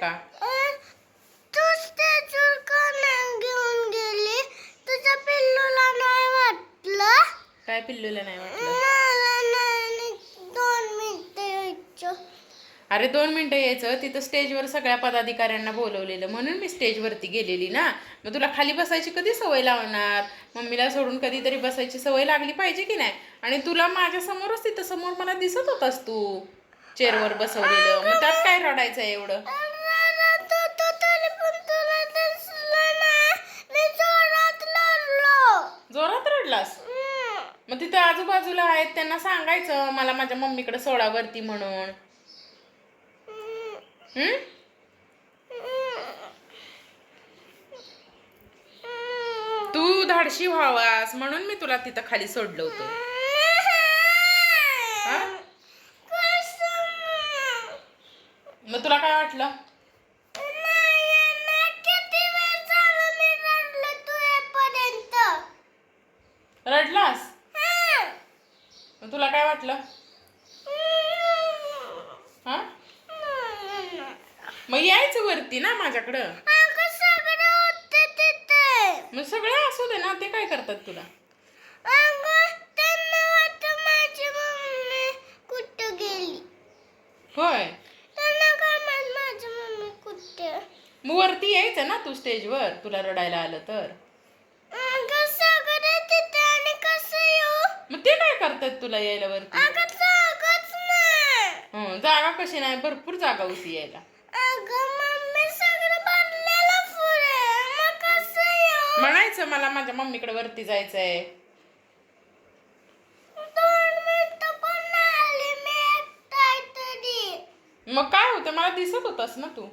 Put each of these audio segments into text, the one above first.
का? तू स्टेजवर का नाही घेऊन गेली? तुझ्या पिल्लूला नाही वाटलं? काय पिल्लूला नाही वाटलं? मला नाही 2 मिनिटं यायचं. अरे 2 मिनिटं यायचं. तिथं स्टेजवर सगळ्या पदाधिकाऱ्यांना बोलवलेलं म्हणून मी स्टेजवरती गेलेली ना. मग तुला खाली बसायची कधी सवय लावणार? मम्मीला सोडून कधीतरी बसायची सवय लागली पाहिजे की नाही? आणि तुला माझ्या समोरच तिथं समोर मला दिसत होतास तू चेअरवर बसवलेलं. मग त्यात काय रडायचं एवढं? जोरात रडलास? मग तिथं आजूबाजूला आहेत त्यांना सांगायचं मला माझ्या मम्मीकडे सोडावरती म्हणून. तू धाडशी व्हावास म्हणून मी तुला तिथं खाली सोडलं होतं. मग तुला काय वाटलं? रडलास? मग तुला काय वाटलं? हा? मग यायचं वरती ना माझ्याकडं. मग सगळं असू दे ना. ते काय करतात तुला? होय. मग वरती यायचं ना तू स्टेजवर तुला रडायला आलं तर. मग ते काय करतात तुला यायला वरती? जागा कशी नाही? भरपूर जागा होती यायला. म्हणायचं मला माझ्या मम्मीकडे वरती जायचंय. मग काय होतं? मला दिसत होतास ना तू.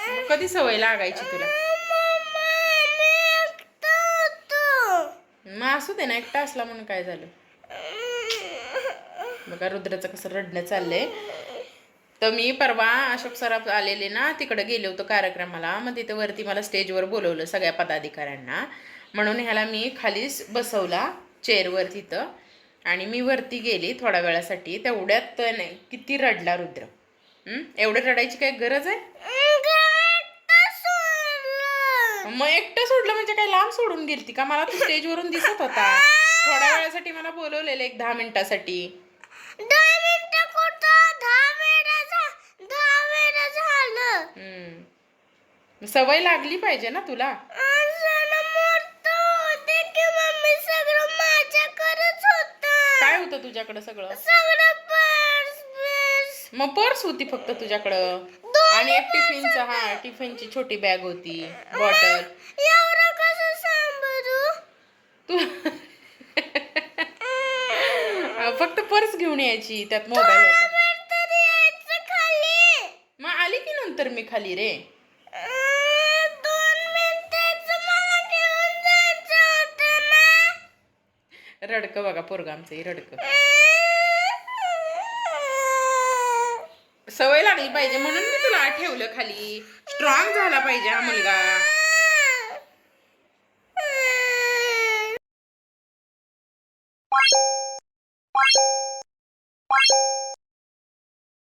मग कधी सवय लागायची तुला? मग असू दे ना. एकटा असला म्हणून काय झालं? बघा रुद्राचं कसं रडणं चाललंय. तर मी परवा अशोक सराफ आलेले ना तिकडे गेले होतो कार्यक्रमाला. मग तिथं वरती मला स्टेजवर बोलवलं सगळ्या पदाधिकाऱ्यांना. म्हणून ह्याला मी खालीच बसवला चेअरवर तिथं. आणि मी वरती गेली थोड्या वेळासाठी. तेवढ्यात नाही किती रडला रुद्र. एवढं रडायची काय गरज आहे? मग एकटं सोडलं म्हणजे काय लांब सोडून गेलती का? मला तू स्टेजवरून दिसत होता. थोड्या वेळासाठी मला बोलवलेलं 1-10 मिनिटासाठी. 10 मिनिटं कुठं? 10 मिनिटं झालं. सवय लागली पाहिजे ना तुला. काय होतं तुझ्याकडं सगळं? मग पर्स होती फक्त तुझ्याकडं. आणि एक टिफिनचा टिफिनची छोटी बॅग होती. बॉटल. तू फक्त पर्स घेऊन यायची. त्यात मोबाईल होता. मग आली की नंतर मी खाली रे. रडकं बघा पोरगं आमचं रडकं. सवय लागली पाहिजे म्हणून मी तुला ठेवलं खाली. स्ट्रॉंग झाला पाहिजे हा मुलगा.